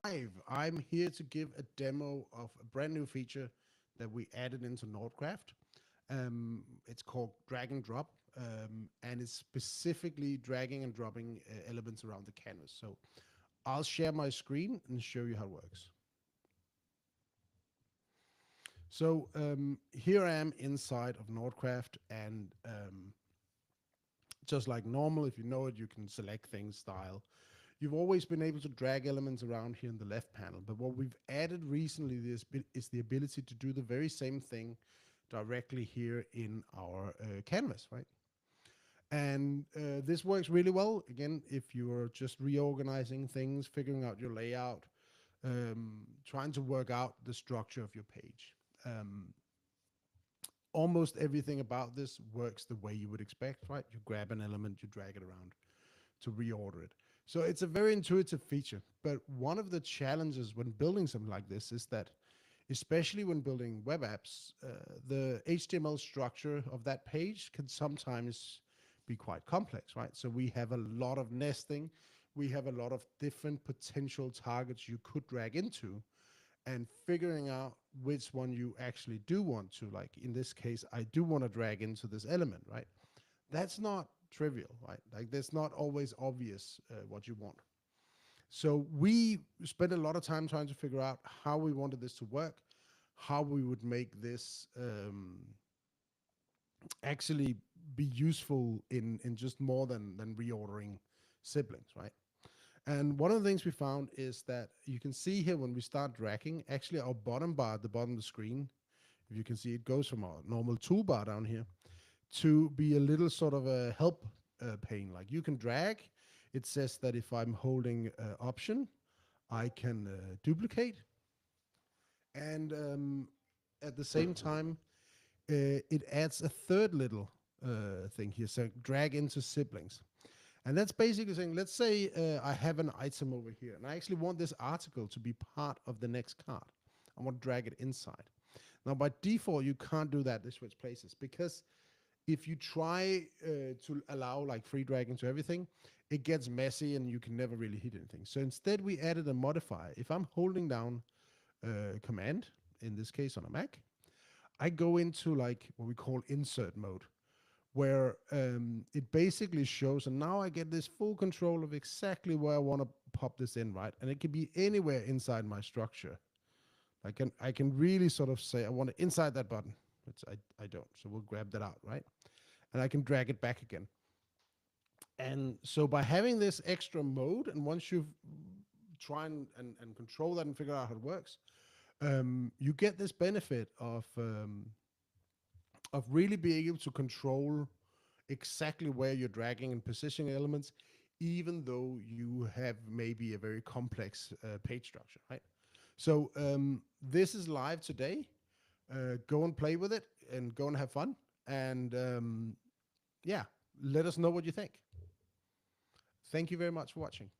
live. I'm here to give a demo of a brand new feature that we added into Nordcraft. It's called drag and drop, and it's specifically dragging and dropping elements around the canvas. So I'll share my screen and show you how it works. So here I am inside of Nordcraft, and just like normal, if you know it, you can select things, style. You've always been able to drag elements around here in the left panel, but what we've added recently is the ability to do the very same thing directly here in our canvas, right? And this works really well, again, if you're just reorganizing things, figuring out your layout, trying to work out the structure of your page. Almost everything about this works the way you would expect, right? You grab an element, you drag it around to reorder it. So it's a very intuitive feature, but one of the challenges when building something like this is that, especially when building web apps, the HTML structure of that page can sometimes be quite complex, right? So we have a lot of nesting, we have a lot of different potential targets you could drag into, and figuring out which one you actually do want to, like in this case, I do want to drag into this element, right? That's not trivial, right? Like that's not always obvious what you want. So we spent a lot of time trying to figure out how we wanted this to work, how we would make this actually be useful in just more than reordering siblings, right? And one of the things we found is that you can see here when we start dragging, actually our bottom bar at the bottom of the screen, if you can see, it goes from our normal toolbar down here to be a little sort of a help pane. Like you can drag. It says that if I'm holding Option, I can duplicate. And at the same time, it adds a third little thing here. So drag into siblings. And that's basically saying, let's say I have an item over here, and I actually want this article to be part of the next card. I want to drag it inside. Now, by default, you can't do that. They switch places because if you try to allow like free dragging to everything, it gets messy and you can never really hit anything. So instead, we added a modifier. If I'm holding down Command, in this case on a Mac, I go into like what we call insert mode, where it basically shows, and now I get this full control of exactly where I want to pop this in, right? And it can be anywhere inside my structure. I can really sort of say I want it inside that button, which I don't. So we'll grab that out, right? And I can drag it back again. And so by having this extra mode, and once you try and control that and figure out how it works, you get this benefit of really being able to control exactly where you're dragging and positioning elements, even though you have maybe a very complex page structure, right? So this is live today. Go and play with it and go and have fun. And yeah, let us know what you think. Thank you very much for watching.